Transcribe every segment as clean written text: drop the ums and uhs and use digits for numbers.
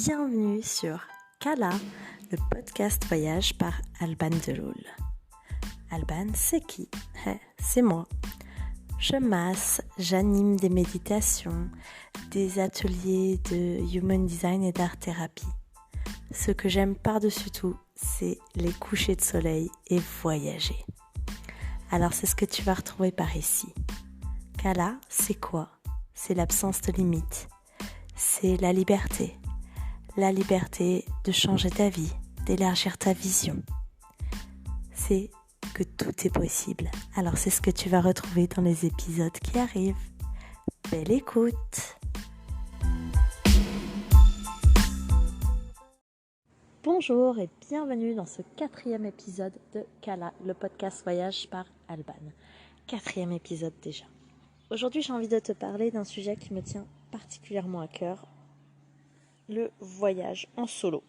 bienvenue sur Kala, le podcast voyage par Alban Deloul. Alban, c'est qui ? C'est moi. Je masse, j'anime des méditations, des ateliers de human design et d'art thérapie. Ce que j'aime par-dessus tout, c'est les couchers de soleil et voyager. Alors c'est ce que tu vas retrouver par ici. Kala, c'est quoi ? C'est l'absence de limites. C'est la liberté. La liberté de changer ta vie, d'élargir ta vision. C'est que tout est possible. Alors c'est ce que tu vas retrouver dans les épisodes qui arrivent. Belle écoute! Bonjour et bienvenue dans ce 4e épisode de Kala, le podcast voyage par Alban. 4e épisode déjà. Aujourd'hui j'ai envie de te parler d'un sujet qui me tient particulièrement à cœur, le voyage en solo.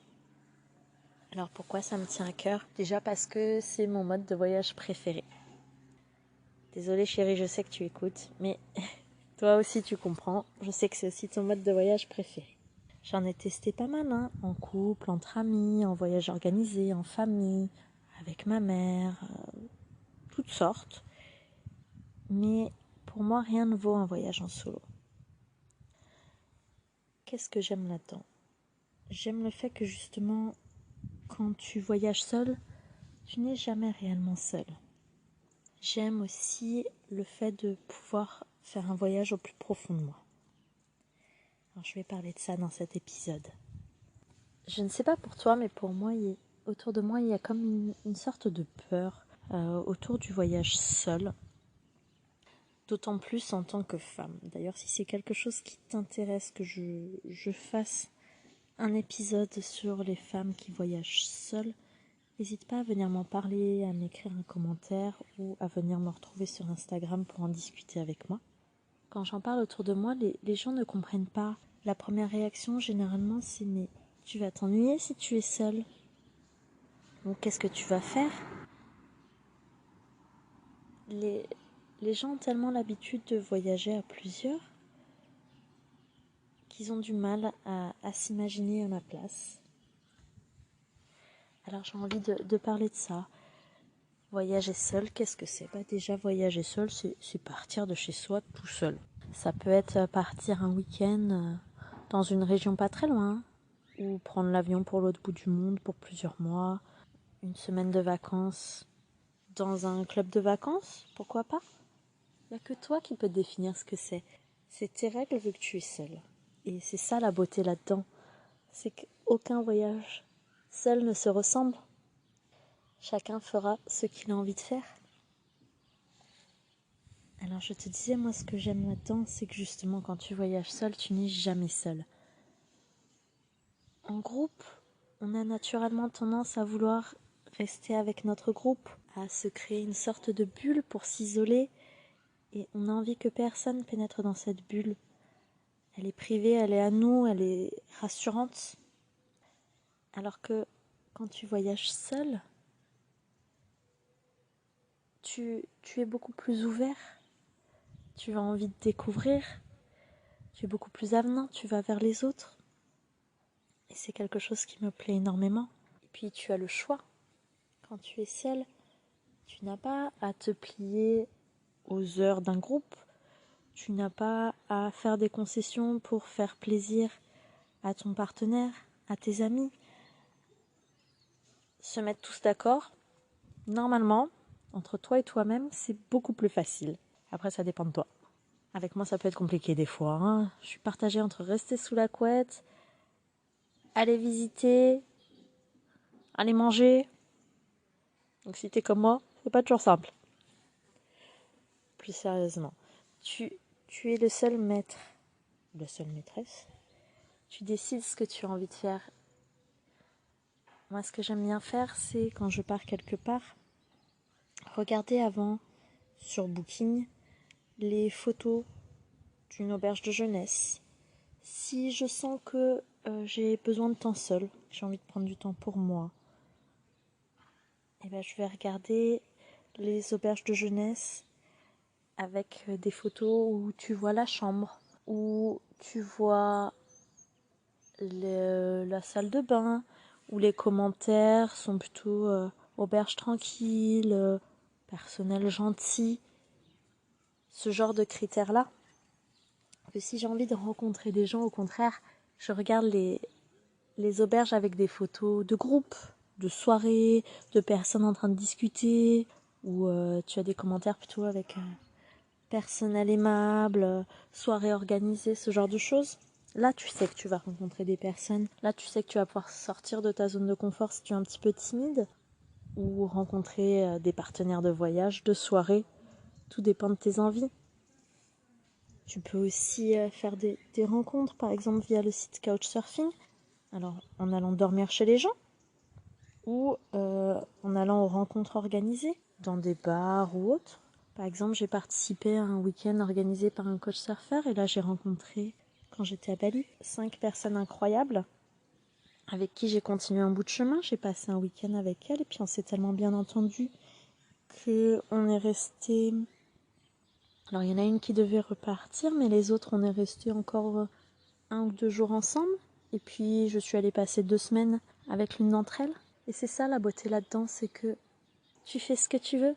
Alors pourquoi ça me tient à cœur ? Déjà parce que c'est mon mode de voyage préféré. Désolée chérie, je sais que tu écoutes, mais toi aussi tu comprends, je sais que c'est aussi ton mode de voyage préféré. J'en ai testé pas mal, en couple, entre amis, en voyage organisé, en famille, avec ma mère, toutes sortes. Mais pour moi, rien ne vaut un voyage en solo. Qu'est-ce que j'aime là-dedans ? J'aime le fait que justement, quand tu voyages seul, tu n'es jamais réellement seul. J'aime aussi le fait de pouvoir faire un voyage au plus profond de moi. Alors je vais parler de ça dans cet épisode. Je ne sais pas pour toi, mais pour moi, autour de moi, il y a comme une sorte de peur autour du voyage seul. D'autant plus en tant que femme. D'ailleurs, si c'est quelque chose qui t'intéresse, que je fasse un épisode sur les femmes qui voyagent seules, n'hésite pas à venir m'en parler, à m'écrire un commentaire ou à venir me retrouver sur Instagram pour en discuter avec moi. Quand j'en parle autour de moi, les gens ne comprennent pas. La première réaction, généralement, c'est « mais tu vas t'ennuyer si tu es seule. Donc qu'est-ce que tu vas faire ?» Les gens ont tellement l'habitude de voyager à plusieurs qu'ils ont du mal à s'imaginer à ma place. Alors j'ai envie de parler de ça. Voyager seul, qu'est-ce que c'est ? Déjà, voyager seul, c'est partir de chez soi tout seul. Ça peut être partir un week-end dans une région pas très loin, ou prendre l'avion pour l'autre bout du monde pour plusieurs mois, une semaine de vacances dans un club de vacances, pourquoi pas ? Il n'y a que toi qui peux définir ce que c'est. C'est tes règles vu que tu es seul. Et c'est ça la beauté là-dedans. C'est qu'aucun voyage seul ne se ressemble. Chacun fera ce qu'il a envie de faire. Alors je te disais, moi ce que j'aime là-dedans, c'est que justement quand tu voyages seul, tu n'es jamais seul. En groupe, on a naturellement tendance à vouloir rester avec notre groupe, à se créer une sorte de bulle pour s'isoler, et on a envie que personne pénètre dans cette bulle. Elle est privée, elle est à nous, elle est rassurante. Alors que quand tu voyages seul, tu es beaucoup plus ouvert, tu as envie de découvrir, tu es beaucoup plus avenant, tu vas vers les autres. Et c'est quelque chose qui me plaît énormément. Et puis tu as le choix. Quand tu es seul, tu n'as pas à te plier aux heures d'un groupe. Tu n'as pas à faire des concessions pour faire plaisir à ton partenaire, à tes amis. Se mettre tous d'accord, normalement, entre toi et toi-même, c'est beaucoup plus facile. Après, ça dépend de toi. Avec moi, ça peut être compliqué des fois. Je suis partagée entre rester sous la couette, aller visiter, aller manger. Donc si t'es comme moi, c'est pas toujours simple. Plus sérieusement, tu es le seul maître, la seule maîtresse. Tu décides ce que tu as envie de faire. Moi, ce que j'aime bien faire, c'est quand je pars quelque part, regarder avant sur Booking les photos d'une auberge de jeunesse. Si je sens que j'ai besoin de temps seul, j'ai envie de prendre du temps pour moi, je vais regarder les auberges de jeunesse avec des photos où tu vois la chambre, où tu vois la salle de bain, où les commentaires sont plutôt auberge tranquille, personnel gentil, ce genre de critères-là. Que si j'ai envie de rencontrer des gens, au contraire, je regarde les auberges avec des photos de groupe, de soirées, de personnes en train de discuter, où tu as des commentaires plutôt avec personnel aimable, soirée organisée, ce genre de choses. Là, tu sais que tu vas rencontrer des personnes. Là, tu sais que tu vas pouvoir sortir de ta zone de confort si tu es un petit peu timide, ou rencontrer des partenaires de voyage, de soirée. Tout dépend de tes envies. Tu peux aussi faire des rencontres, par exemple via le site Couchsurfing. Alors, en allant dormir chez les gens, ou en allant aux rencontres organisées, dans des bars ou autres. Par exemple, j'ai participé à un week-end organisé par un coach surfeur, et là j'ai rencontré, quand j'étais à Bali, 5 personnes incroyables avec qui j'ai continué un bout de chemin. J'ai passé un week-end avec elles, et puis on s'est tellement bien entendu qu'on est resté... Alors il y en a une qui devait repartir, mais les autres, on est resté encore 1 ou 2 jours ensemble. Et puis je suis allée passer 2 semaines avec l'une d'entre elles. Et c'est ça la beauté là-dedans, c'est que tu fais ce que tu veux.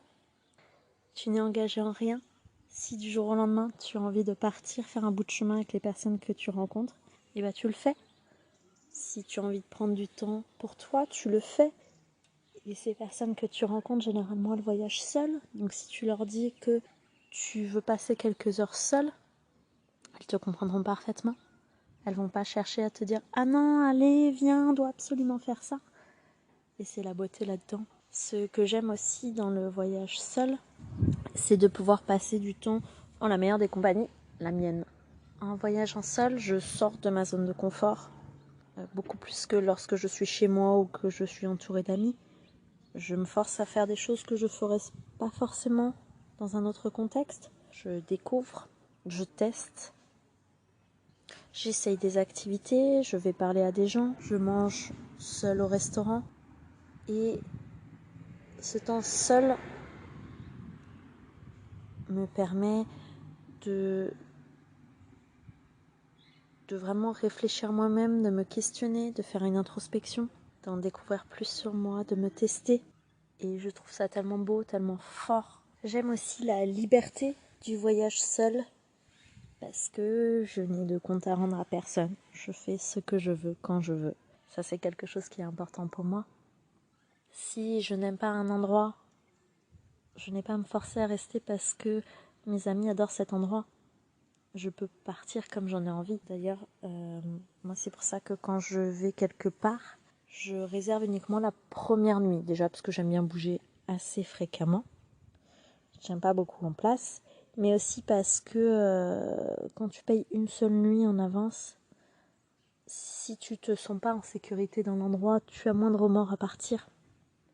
Tu n'es engagé en rien. Si du jour au lendemain, tu as envie de partir faire un bout de chemin avec les personnes que tu rencontres, et bah tu le fais. Si tu as envie de prendre du temps pour toi, tu le fais. Et ces personnes que tu rencontres, généralement, elles voyagent seules. Donc si tu leur dis que tu veux passer quelques heures seule, elles te comprendront parfaitement. Elles vont pas chercher à te dire « Ah non, allez, viens, on doit absolument faire ça ». Et c'est la beauté là-dedans. Ce que j'aime aussi dans le voyage seul, c'est de pouvoir passer du temps en la meilleure des compagnies, la mienne. En voyageant seul, je sors de ma zone de confort, beaucoup plus que lorsque je suis chez moi ou que je suis entourée d'amis. Je me force à faire des choses que je ferais pas forcément dans un autre contexte. Je découvre, je teste, j'essaye des activités, je vais parler à des gens, je mange seul au restaurant. Et ce temps seul me permet de vraiment réfléchir moi-même, de me questionner, de faire une introspection, d'en découvrir plus sur moi, de me tester. Et je trouve ça tellement beau, tellement fort. J'aime aussi la liberté du voyage seul, parce que je n'ai de compte à rendre à personne. Je fais ce que je veux, quand je veux. Ça, c'est quelque chose qui est important pour moi. Si je n'aime pas un endroit, je n'ai pas à me forcer à rester parce que mes amis adorent cet endroit. Je peux partir comme j'en ai envie. D'ailleurs, moi c'est pour ça que quand je vais quelque part, je réserve uniquement la première nuit. Déjà parce que j'aime bien bouger assez fréquemment. J'aime pas beaucoup en place. Mais aussi parce que quand tu payes une seule nuit en avance, si tu te sens pas en sécurité dans l'endroit, tu as moins de remords à partir.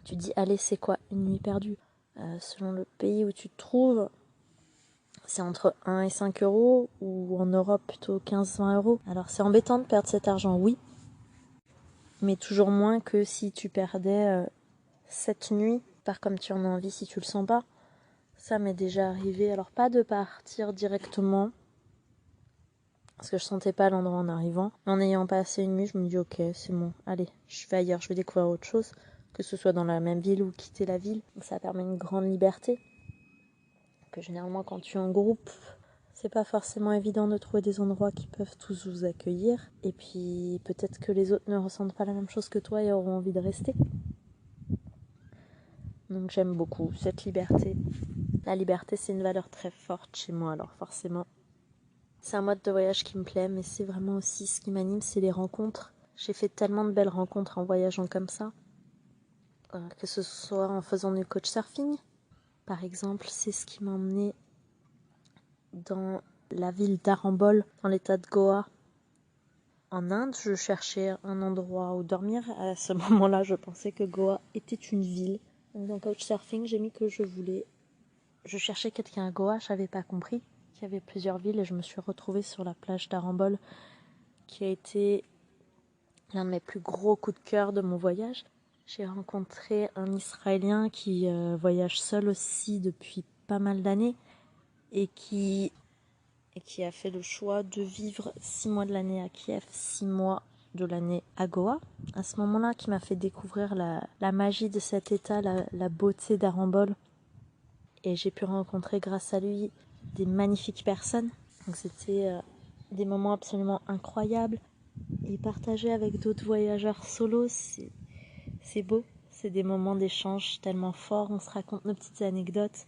Tu dis, allez, c'est quoi une nuit perdue? Selon le pays où tu te trouves, c'est entre 1 et 5 euros, ou en Europe plutôt 15-20 euros. Alors c'est embêtant de perdre cet argent, oui, mais toujours moins que si tu perdais cette nuit, par comme tu en as envie si tu le sens pas. Ça m'est déjà arrivé, alors pas de partir directement, parce que je sentais pas l'endroit en arrivant. En ayant passé une nuit, je me dis ok, c'est bon, allez, je vais ailleurs, je vais découvrir autre chose, que ce soit dans la même ville ou quitter la ville. Donc ça permet une grande liberté, que généralement quand tu es en groupe, c'est pas forcément évident de trouver des endroits qui peuvent tous vous accueillir. Et puis peut-être que les autres ne ressentent pas la même chose que toi et auront envie de rester. Donc j'aime beaucoup cette liberté. La liberté, c'est une valeur très forte chez moi, alors forcément. C'est un mode de voyage qui me plaît, mais c'est vraiment aussi ce qui m'anime, c'est les rencontres. J'ai fait tellement de belles rencontres en voyageant comme ça. Que ce soit en faisant du couchsurfing, par exemple, c'est ce qui m'a emmené dans la ville d'Arambol, dans l'état de Goa. En Inde, je cherchais un endroit où dormir. À ce moment-là, je pensais que Goa était une ville. Donc dans Couchsurfing, j'ai mis que je cherchais quelqu'un à Goa, j'avais pas compris qu'il y avait plusieurs villes, et je me suis retrouvée sur la plage d'Arambol, qui a été l'un de mes plus gros coups de cœur de mon voyage. J'ai rencontré un Israélien qui voyage seul aussi depuis pas mal d'années, et qui a fait le choix de vivre 6 mois de l'année à Kiev, 6 mois de l'année à Goa. À ce moment-là, qui m'a fait découvrir la magie de cet état, la beauté d'Arambol. Et j'ai pu rencontrer grâce à lui des magnifiques personnes. Donc c'était des moments absolument incroyables. Et partager avec d'autres voyageurs solo, c'est beau. C'est des moments d'échange tellement forts. On se raconte nos petites anecdotes.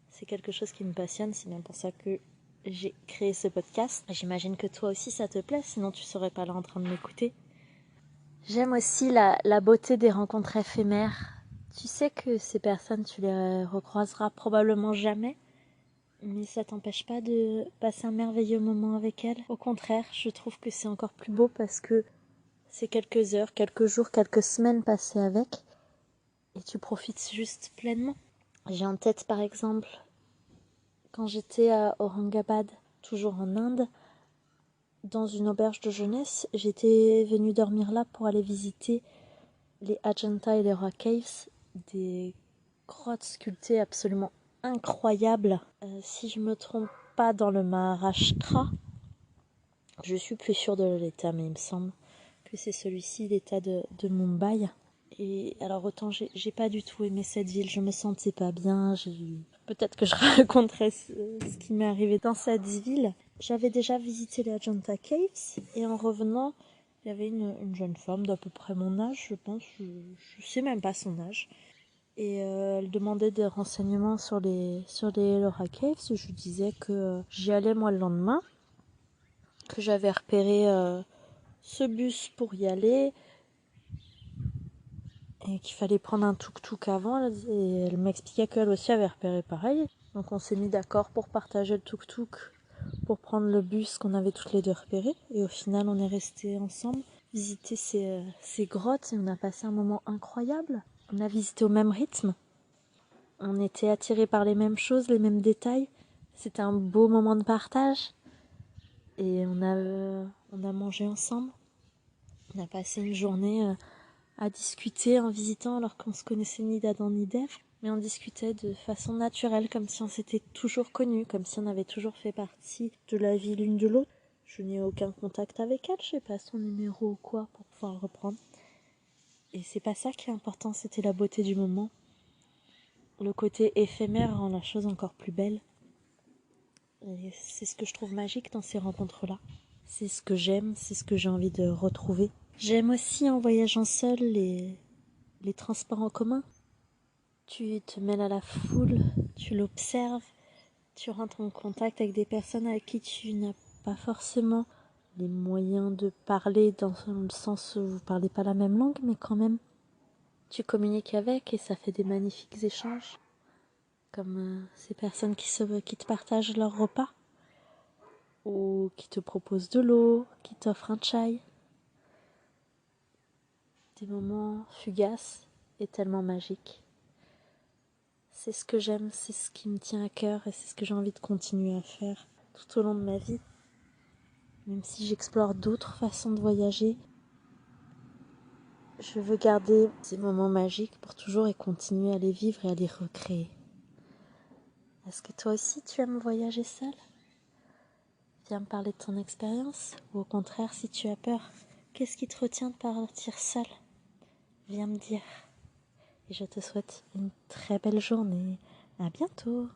C'est quelque chose qui me passionne. C'est bien pour ça que j'ai créé ce podcast. J'imagine que toi aussi ça te plaît, sinon tu serais pas là en train de m'écouter. J'aime aussi la beauté des rencontres éphémères. Tu sais que ces personnes, tu les recroiseras probablement jamais, mais ça t'empêche pas de passer un merveilleux moment avec elles. Au contraire, je trouve que c'est encore plus beau parce que c'est quelques heures, quelques jours, quelques semaines passées avec, et tu profites juste pleinement. J'ai en tête par exemple quand j'étais à Aurangabad, toujours en Inde, dans une auberge de jeunesse, j'étais venue dormir là pour aller visiter les Ajanta et les Rock Caves, des grottes sculptées absolument incroyables. Si je me trompe pas, dans le Maharashtra, je suis plus sûre de l'état, mais il me semble que c'est celui-ci, l'état de Mumbai. Et alors autant j'ai pas du tout aimé cette ville, je me sentais pas bien, peut-être que je raconterai ce qui m'est arrivé dans cette ville. J'avais déjà visité les Ajanta Caves et en revenant, il y avait une jeune femme d'à peu près mon âge, je pense, je sais même pas son âge. Et elle demandait des renseignements sur les Ellora Caves. Je lui disais que j'y allais moi le lendemain, que j'avais repéré ce bus pour y aller, et qu'il fallait prendre un tuk-tuk avant, et elle m'expliquait qu'elle aussi avait repéré pareil. Donc on s'est mis d'accord pour partager le tuk-tuk, pour prendre le bus qu'on avait toutes les deux repéré, et au final on est restés ensemble, visiter ces grottes, et on a passé un moment incroyable. On a visité au même rythme, on était attirés par les mêmes choses, les mêmes détails, c'était un beau moment de partage, et on a mangé ensemble, on a passé une journée à discuter en visitant alors qu'on se connaissait ni d'Adam ni d'Ève, mais on discutait de façon naturelle, comme si on s'était toujours connus, comme si on avait toujours fait partie de la vie l'une de l'autre. Je n'ai aucun contact avec elle, je sais pas son numéro ou quoi pour pouvoir le reprendre. Et c'est pas ça qui est important, c'était la beauté du moment. Le côté éphémère rend la chose encore plus belle. Et c'est ce que je trouve magique dans ces rencontres-là. C'est ce que j'aime, c'est ce que j'ai envie de retrouver. J'aime aussi en voyageant seule les transports en commun. Tu te mêles à la foule, tu l'observes, tu rentres en contact avec des personnes avec qui tu n'as pas forcément les moyens de parler, dans le sens où vous ne parlez pas la même langue, mais quand même tu communiques avec et ça fait des magnifiques échanges. Comme ces personnes qui te partagent leur repas, ou qui te proposent de l'eau, qui t'offrent un chai. Des moments fugaces et tellement magiques. C'est ce que j'aime, c'est ce qui me tient à cœur et c'est ce que j'ai envie de continuer à faire tout au long de ma vie. Même si j'explore d'autres façons de voyager, je veux garder ces moments magiques pour toujours et continuer à les vivre et à les recréer. Est-ce que toi aussi tu aimes voyager seul ? Viens me parler de ton expérience, ou au contraire, si tu as peur, qu'est-ce qui te retient de partir seul ? Viens me dire. Et je te souhaite une très belle journée. À bientôt.